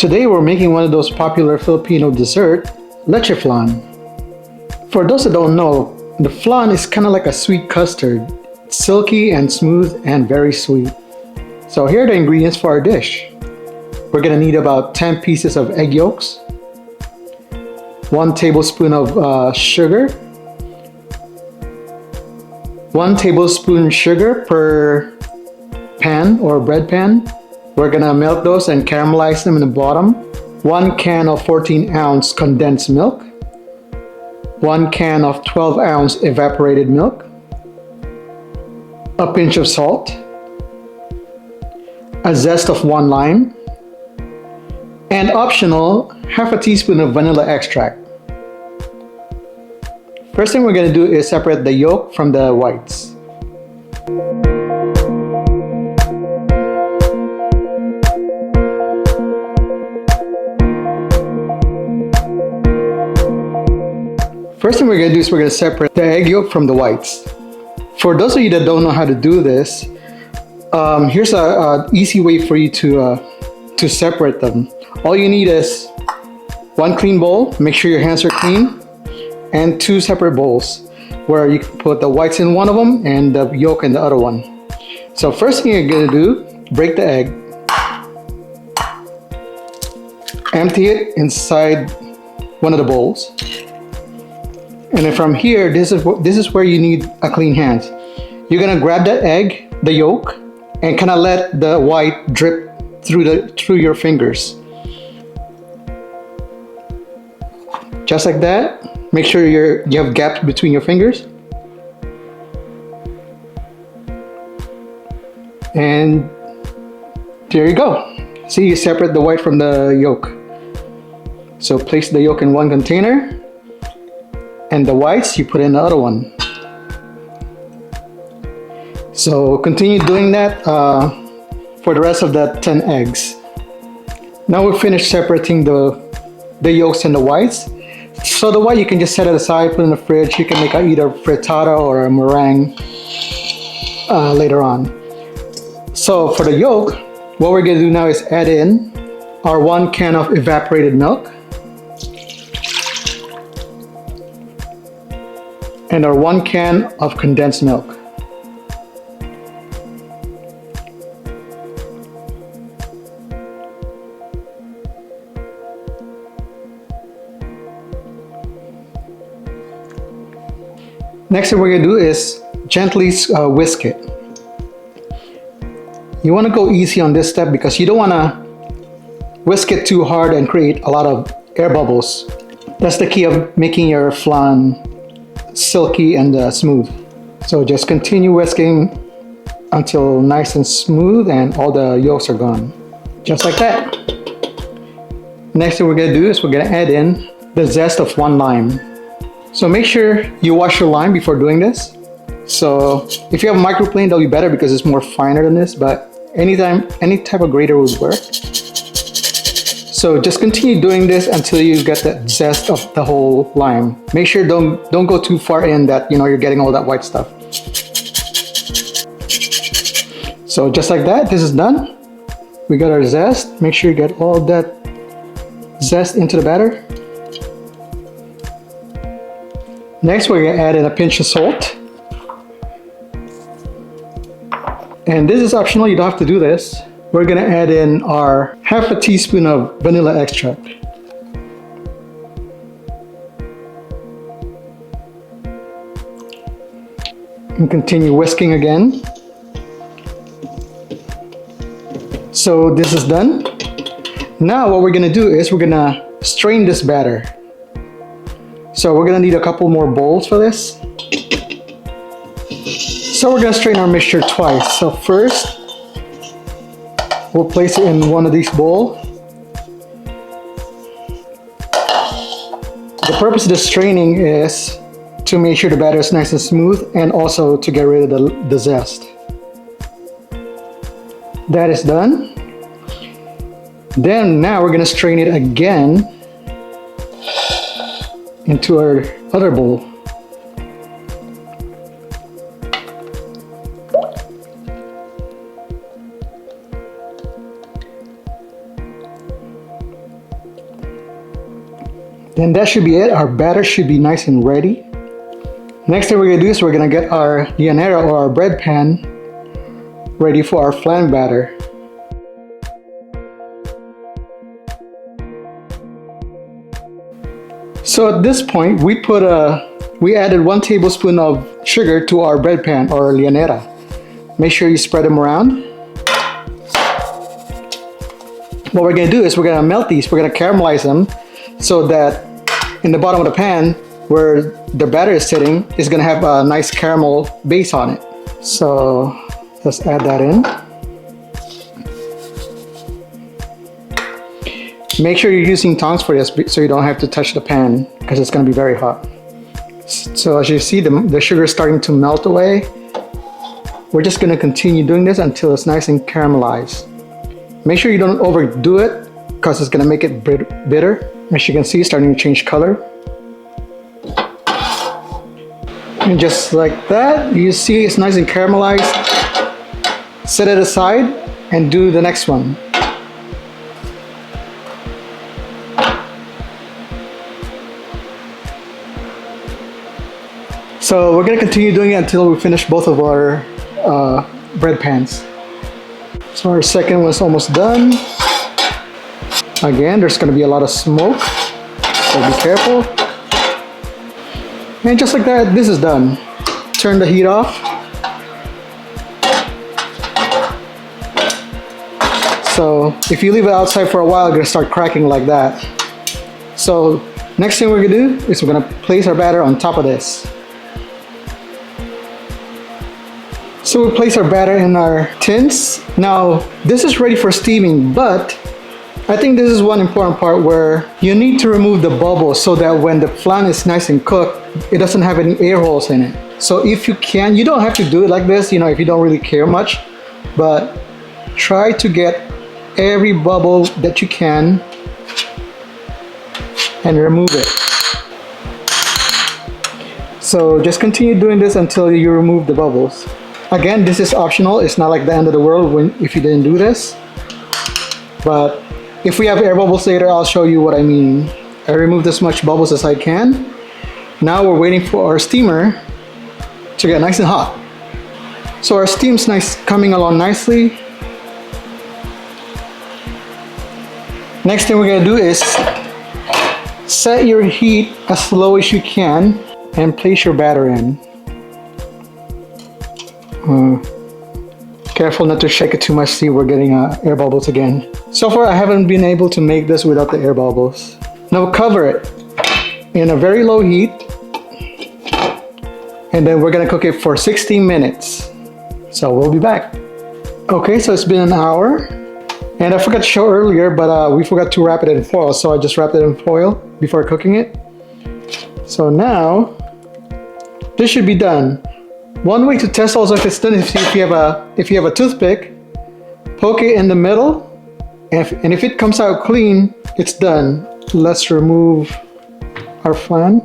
today we're making one of those popular Filipino dessert, Leche Flan. For those that don't know, the flan is kind of like a sweet custard. It's silky and smooth and very sweet. So here are the ingredients for our dish. We're gonna need about 10 pieces of egg yolks, 1 tablespoon of sugar, 1 tablespoon sugar per pan or bread pan. We're gonna melt those and caramelize them in the bottom. 1 can of 14-ounce condensed milk, 1 can of 12-ounce evaporated milk, a pinch of salt, a zest of 1 lime, and optional, half a teaspoon of vanilla extract. First thing we're going to do is separate the yolk from the whites. First thing we're going to do is we're going to separate the egg yolk from the whites. For those of you that don't know how to do this, here's an easy way for you to separate them. All you need is 1 clean bowl, make sure your hands are clean, and 2 separate bowls where you can put the whites in one of them and the yolk in the other one. So first thing you're going to do, break the egg, empty it inside one of the bowls, and then from here, this is where you need a clean hand. You're going to grab that egg, the yolk, and kind of let the white drip through your fingers. Just like that. Make sure you have gaps between your fingers. And there you go. See, you separate the white from the yolk. So place the yolk in one container, and the whites you put in the other one. So continue doing that for the rest of the 10 eggs. Now we've finished separating the yolks and the whites. So the white you can just set it aside, put it in the fridge. You can make either frittata or a meringue later on. So for the yolk, what we're going to do now is add in our 1 can of evaporated milk and our 1 can of condensed milk. Next thing we're going to do is gently whisk it. You want to go easy on this step because you don't want to whisk it too hard and create a lot of air bubbles. That's the key of making your flan silky and smooth. So just continue whisking until nice and smooth and all the yolks are gone. Just like that. Next thing we're going to do is we're going to add in the zest of 1 lime. So make sure you wash your lime before doing this. So if you have a microplane, that'll be better because it's more finer than this, but any type of grater would work. So just continue doing this until you get the zest of the whole lime. Make sure don't go too far in that you're getting all that white stuff. So just like that, this is done. We got our zest. Make sure you get all that zest into the batter. Next, we're going to add in a pinch of salt. And this is optional, you don't have to do this. We're going to add in our half a teaspoon of vanilla extract. And continue whisking again. So this is done. Now what we're going to do is we're going to strain this batter. So we're going to need a couple more bowls for this. So we're going to strain our mixture twice. So first, we'll place it in one of these bowls. The purpose of the straining is to make sure the batter is nice and smooth and also to get rid of the zest. That is done. Then now we're going to strain it again into our other bowl. And that should be it. Our batter should be nice and ready. Next thing we're gonna do is we're gonna get our llanera or our bread pan ready for our flan batter. So at this point, we added 1 tablespoon of sugar to our bread pan or llanera. Make sure you spread them around. What we're gonna do is we're gonna melt these. We're gonna caramelize them so that in the bottom of the pan where the batter is sitting is gonna have a nice caramel base on it. So let's add that in. Make sure you're using tongs for this so you don't have to touch the pan because it's gonna be very hot. So as you see, the sugar is starting to melt away. We're just gonna continue doing this until it's nice and caramelized. Make sure you don't overdo it because it's gonna make it bitter. As you can see, it's starting to change color. And just like that, you see it's nice and caramelized. Set it aside and do the next one. So we're gonna continue doing it until we finish both of our bread pans. So our second one's almost done. Again, there's gonna be a lot of smoke, so be careful. And just like that, this is done. Turn the heat off. So if you leave it outside for a while, it's gonna start cracking like that. So next thing we're gonna do is we're gonna place our batter on top of this. So we place our batter in our tins. Now, this is ready for steaming, but I think this is one important part where you need to remove the bubbles so that when the flan is nice and cooked, it doesn't have any air holes in it. So if you can, you don't have to do it like this, you know, if you don't really care much, but try to get every bubble that you can and remove it. So just continue doing this until you remove the bubbles. Again, this is optional. It's not like the end of the world if you didn't do this. But if we have air bubbles later, I'll show you what I mean. I removed as much bubbles as I can. Now we're waiting for our steamer to get nice and hot. So our steam's coming along nicely. Next thing we're gonna do is set your heat as low as you can and place your batter in. Careful not to shake it too much. See, we're getting air bubbles again. So far, I haven't been able to make this without the air bubbles. Now cover it in a very low heat, and then we're gonna cook it for 16 minutes. So we'll be back. Okay, so it's been an hour, and I forgot to show earlier, but we forgot to wrap it in foil, so I just wrapped it in foil before cooking it. So now, this should be done. One way to test also if it's done is if you have a toothpick, poke it in the middle, and if it comes out clean, it's done. Let's remove our flan.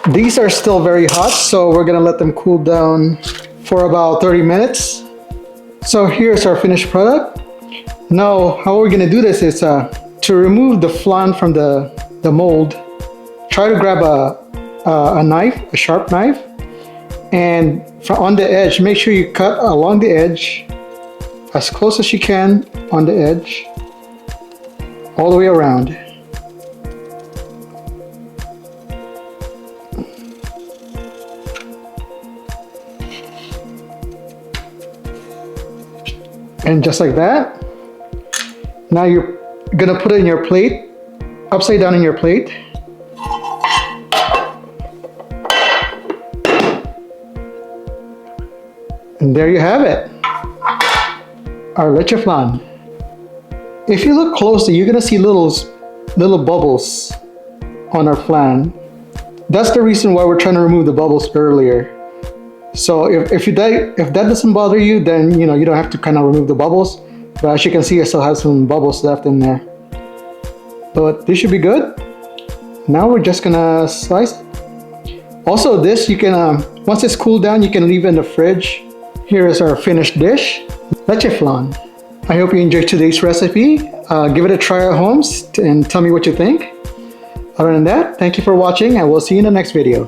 These are still very hot, so we're gonna let them cool down for about 30 minutes. So here's our finished product. Now, how we're gonna do this is to remove the flan from the mold, try to grab a knife, a sharp knife, and on the edge, make sure you cut along the edge as close as you can on the edge, all the way around. And just like that. Now you're gonna put it in your plate, upside down in your plate. And there you have it, our leche flan. If you look closely, you're gonna see little bubbles on our flan. That's the reason why we're trying to remove the bubbles earlier. So if that doesn't bother you, then you don't have to kind of remove the bubbles. But as you can see, I still have some bubbles left in there. But this should be good. Now we're just gonna slice it. Also, this you can once it's cooled down, you can leave it in the fridge. Here is our finished dish, leche flan. I hope you enjoyed today's recipe. Give it a try at home and tell me what you think. Other than that, thank you for watching and we'll see you in the next video.